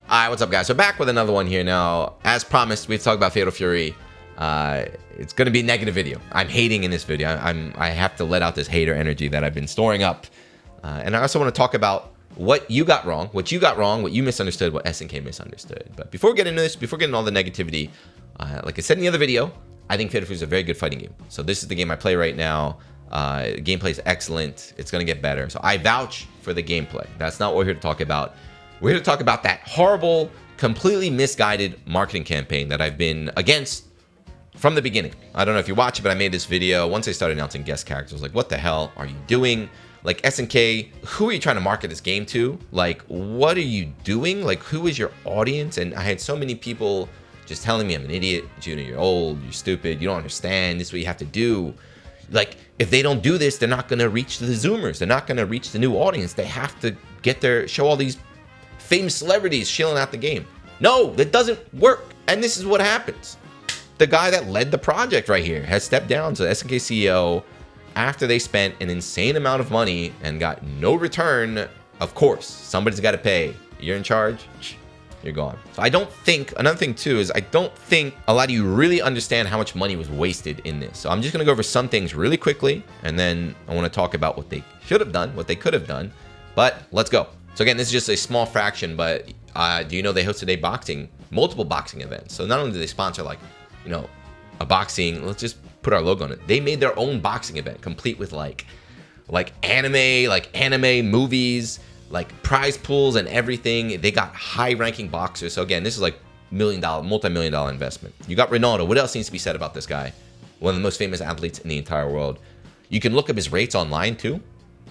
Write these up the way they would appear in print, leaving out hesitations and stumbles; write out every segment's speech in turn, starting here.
Alright, what's up guys? So back with another one here now. As promised, we've talked about Fatal Fury. It's going to be a negative video. I'm hating in this video. I have to let out this hater energy that I've been storing up. And I also want to talk about what you got wrong, what you misunderstood, what SNK misunderstood. But before we get into this, before getting all the negativity, like I said in the other video, I think Fatal Fury is a very good fighting game. So this is the game I play right now. Gameplay is excellent. It's going to get better. So I vouch for the gameplay. That's not what we're here to talk about. We're here to talk about that horrible, completely misguided marketing campaign that I've been against from the beginning. I don't know if you watch it, but I made this video once I started announcing guest characters. I was like, what the hell are you doing? Like, SNK, who are you trying to market this game to? Like, what are you doing? Like, who is your audience? And I had so many people just telling me I'm an idiot, Junior, you're old, you're stupid, you don't understand, this is what you have to do. Like, if they don't do this, they're not gonna reach the Zoomers. They're not gonna reach the new audience. They have to show all these famous celebrities shilling out the game. No, that doesn't work. And this is what happens. The guy that led the project right here has stepped down to SNK CEO after they spent an insane amount of money and got no return. Of course, somebody's got to pay. You're in charge, you're gone. So I don't think, another thing too is I don't think a lot of you really understand how much money was wasted in this. So I'm just going to go over some things really quickly, and then I want to talk about what they should have done, what they could have done. But let's go. So again, this is just a small fraction, but do you know they hosted multiple boxing events? So not only do they sponsor, like, you know, a boxing, let's just put our logo on it. They made their own boxing event, complete with like anime movies, like prize pools and everything. They got high-ranking boxers. So again, this is like multi-million dollar investment. You got Ronaldo. What else needs to be said about this guy? One of the most famous athletes in the entire world. You can look up his rates online too.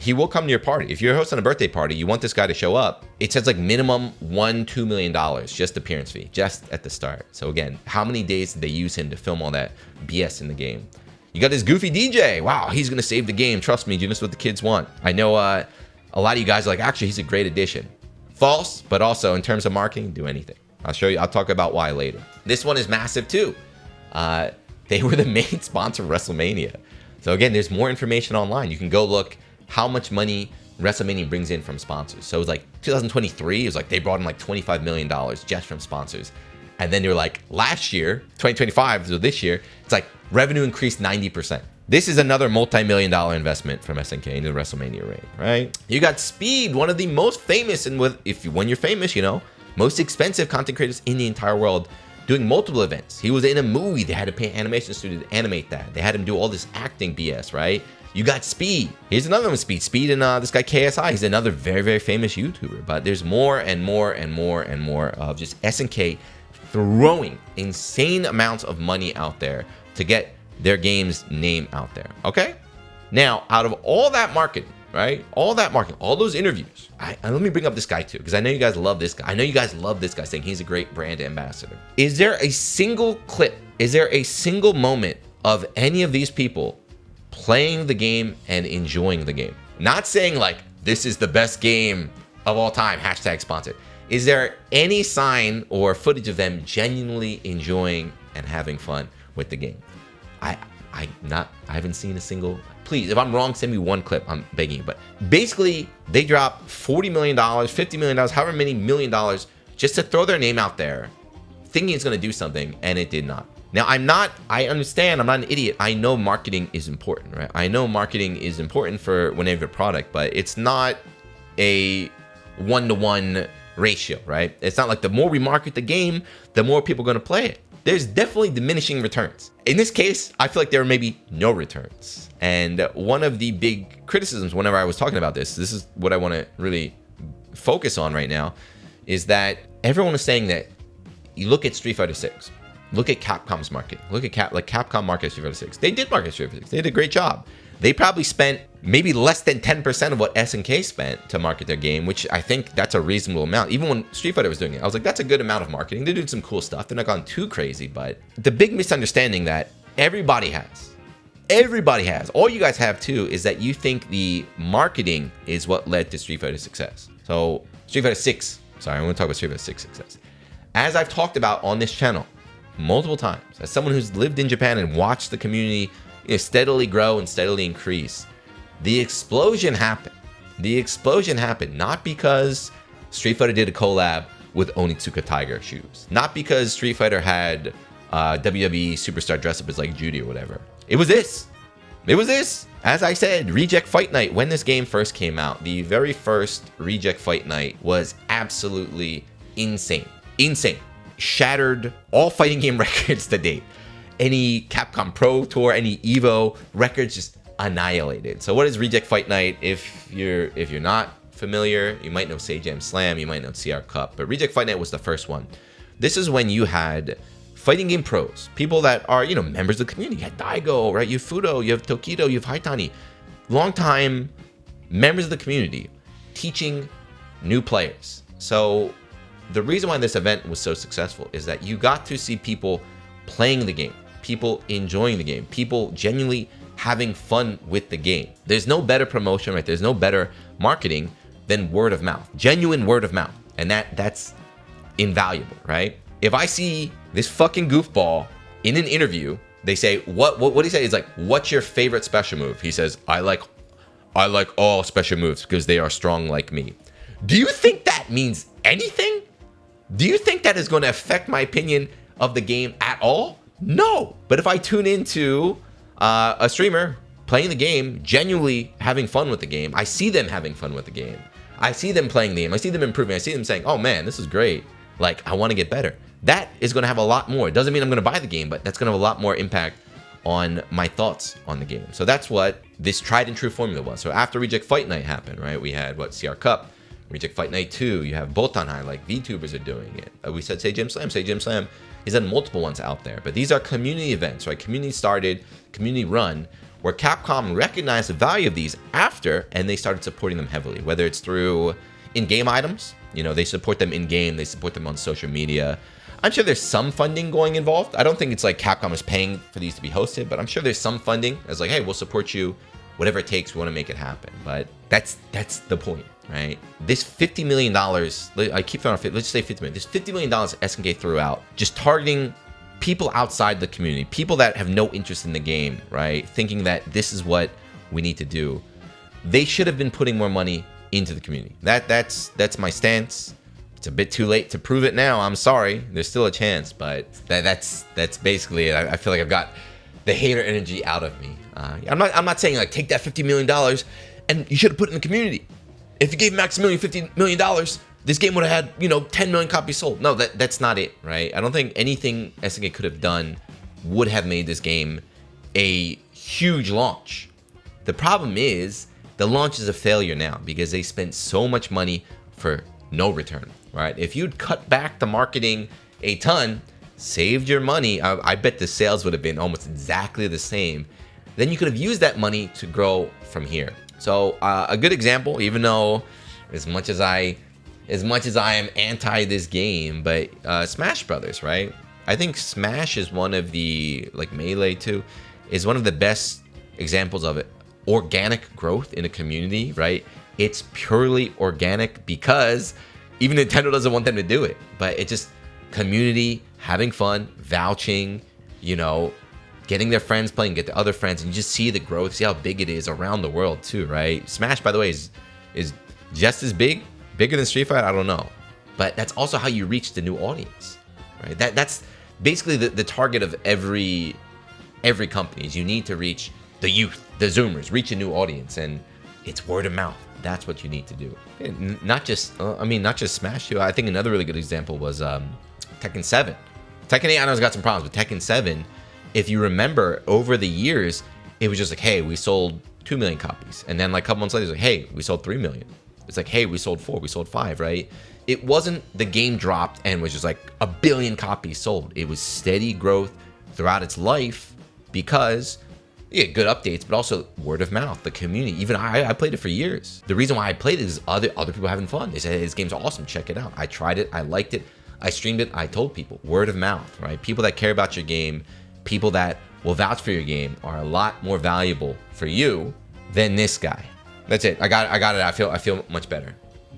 He will come to your party. If you're hosting a birthday party, you want this guy to show up, it says like minimum $1-2 million, just appearance fee, just at the start. So again, how many days did they use him to film all that BS in the game? You got this goofy DJ. Wow, he's gonna save the game. Trust me, this is what the kids want. I know a lot of you guys are like, actually, he's a great addition. False, but also in terms of marketing, do anything. I'll show you, I'll talk about why later. This one is massive too. They were the main sponsor of WrestleMania. So again, there's more information online. You can go look how much money WrestleMania brings in from sponsors. So it was like 2023, it was like they brought in like $25 million just from sponsors. And then they were like, last year, 2025, so this year, it's like revenue increased 90%. This is another multi-million dollar investment from SNK into the WrestleMania ring, right? You got Speed, one of the most famous, and when you're famous, you know, most expensive content creators in the entire world, doing multiple events. He was in a movie. They had to pay an animation studio to animate that. They had him do all this acting BS, right? You got Speed. Here's another one, Speed and this guy KSI. He's another very, very famous YouTuber. But there's more and more and more and more of just SNK throwing insane amounts of money out there to get their game's name out there. Okay? Now, out of all that marketing, right? All that marketing, all those interviews. And let me bring up this guy too, because I know you guys love this guy. I know you guys love this guy saying he's a great brand ambassador. Is there a single clip? Is there a single moment of any of these people playing the game and enjoying the game? Not saying like, this is the best game of all time, hashtag sponsored. Is there any sign or footage of them genuinely enjoying and having fun with the game? I haven't seen a single. Please, if I'm wrong, send me one clip, I'm begging you. But basically, they dropped $40 million, $50 million, however many $1 million, just to throw their name out there, thinking it's gonna do something, and it did not. Now, I understand, I'm not an idiot. I know marketing is important, right? I know marketing is important for whenever a product, but it's not a one-to-one ratio, right? It's not like the more we market the game, the more people are gonna play it. There's definitely diminishing returns. In this case, I feel like there were maybe no returns. And one of the big criticisms whenever I was talking about this is what I wanna really focus on right now, is that everyone is saying that you look at Street Fighter 6. Look at Capcom's marketing. Look at Capcom marketed Street Fighter 6. They did market Street Fighter 6. They did a great job. They probably spent maybe less than 10% of what SNK spent to market their game, which I think that's a reasonable amount. Even when Street Fighter was doing it, I was like, that's a good amount of marketing. They're doing some cool stuff. They're not gone too crazy, but the big misunderstanding that everybody has, all you guys have too, is that you think the marketing is what led to Street Fighter's success. So Street Fighter 6, sorry, I want to talk about Street Fighter 6 success. As I've talked about on this channel multiple times, as someone who's lived in Japan and watched the community steadily grow and steadily increase, the explosion happened. The explosion happened not because Street Fighter did a collab with Onitsuka Tiger shoes. Not because Street Fighter had WWE superstar dress up as like Judy or whatever. It was this. It was this. As I said, Reject Fight Night, when this game first came out, the very first Reject Fight Night was absolutely insane. Insane. Shattered all fighting game records to date. Any Capcom Pro Tour, any Evo records just annihilated. So what is Reject Fight Night? If you're not familiar, you might know Sejam Slam, you might know CR Cup, but Reject Fight Night was the first one. This is when you had fighting game pros, people that are, members of the community. You had Daigo, right? You have Fudo, you have Tokido, you have Haitani. Longtime members of the community teaching new players. So the reason why this event was so successful is that you got to see people playing the game, people enjoying the game, people genuinely having fun with the game. There's no better promotion, right? There's no better marketing than word of mouth, genuine word of mouth. And that's invaluable, right? If I see this fucking goofball in an interview, they say, what do you say? It's like, what's your favorite special move? He says, I like all special moves because they are strong like me. Do you think that means anything? Do you think that is going to affect my opinion of the game at all? No. But if I tune into a streamer playing the game, genuinely having fun with the game, I see them having fun with the game. I see them playing the game. I see them improving. I see them saying, oh man, this is great. Like, I want to get better. That is going to have a lot more. It doesn't mean I'm going to buy the game, but that's going to have a lot more impact on my thoughts on the game. So that's what this tried and true formula was. So after Reject Fight Night happened, right, we had CR Cup, Reject Fight Night 2, you have Botanhai, like VTubers are doing it. We said Sejam Slam is on multiple ones out there, but these are community events, right? Community started, community run, where Capcom recognized the value of these after, and they started supporting them heavily, whether it's through in-game items, they support them in-game, they support them on social media. I'm sure there's some funding going involved. I don't think it's like Capcom is paying for these to be hosted, but I'm sure there's some funding as like, hey, we'll support you, whatever it takes, we want to make it happen. But that's the point, right? This $50 million, I keep throwing off it, let's just say $50 million. This $50 million SNK threw out, just targeting people outside the community, people that have no interest in the game, right? Thinking that this is what we need to do. They should have been putting more money into the community. That's my stance. It's a bit too late to prove it now. I'm sorry. There's still a chance, but that's basically it. I feel like I've got the hater energy out of me. I'm not saying like take that $50 million and you should have put it in the community. If you gave Maximilian $50 million, this game would have had 10 million copies sold. No, that's not it, right? I don't think anything SNK could have done would have made this game a huge launch. The problem is the launch is a failure now because they spent so much money for no return, right? If you'd cut back the marketing a ton, saved your money, I bet the sales would have been almost exactly the same. Then you could have used that money to grow from here. So a good example, even though as much as I am anti this game, but Smash Brothers, right? I think Smash is one of the, like Melee too, is one of the best examples of it. Organic growth in a community, right? It's purely organic because even Nintendo doesn't want them to do it, but it just community having fun, vouching, getting their friends playing, get the other friends, and you just see the growth, see how big it is around the world too, right? Smash, by the way, is just as bigger than Street Fighter. I don't know, but that's also how you reach the new audience, right? That's basically the target of every company is you need to reach the youth, the Zoomers, reach a new audience, and it's word of mouth. That's what you need to do. And not just Smash too. I think another really good example was Tekken 7. Tekken 8, I know it's got some problems, but Tekken 7, if you remember, over the years, it was just like, hey, we sold 2 million copies. And then like a couple months later, it's like, hey, we sold 3 million. It's like, hey, we sold 4, we sold 5, right? It wasn't the game dropped and was just like 1 billion copies sold. It was steady growth throughout its life because you get good updates, but also word of mouth, the community. Even I played it for years. The reason why I played it is other people having fun. They said, hey, this game's awesome, check it out. I tried it, I liked it, I streamed it, I told people. Word of mouth, right? People that care about your game, people that will vouch for your game are a lot more valuable for you than this guy. That's it. I got it. I feel much better.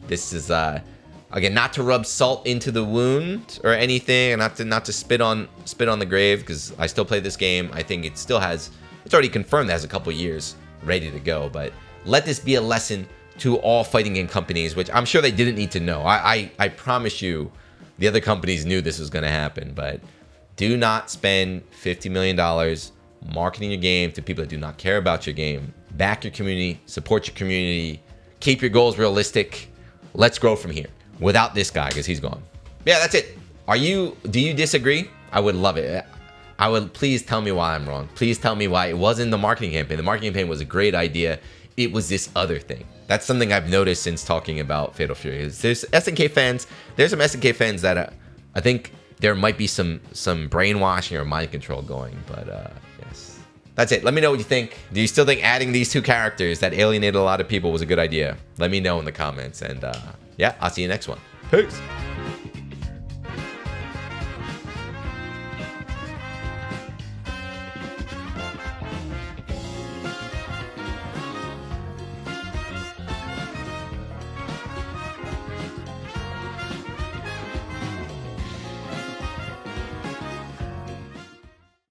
This is again, not to rub salt into the wound or anything, and not to spit on the grave, because I still play this game. I think it still has. It's already confirmed that it has a couple years ready to go, but let this be a lesson to all fighting game companies, which I'm sure they didn't need to know. I promise you, the other companies knew this was going to happen. But do not spend $50 million marketing your game to people that do not care about your game. Back your community, support your community, keep your goals realistic. Let's grow from here. Without this guy, because he's gone. Yeah, that's it. Do you disagree? I would love it. Please tell me why I'm wrong. Please tell me why it wasn't the marketing campaign. The marketing campaign was a great idea. It was this other thing. That's something I've noticed since talking about Fatal Fury. There's SNK fans. There's some SNK fans that I think there might be some brainwashing or mind control going. But yes, that's it. Let me know what you think. Do you still think adding these two characters that alienated a lot of people was a good idea? Let me know in the comments. And yeah, I'll see you next one. Peace.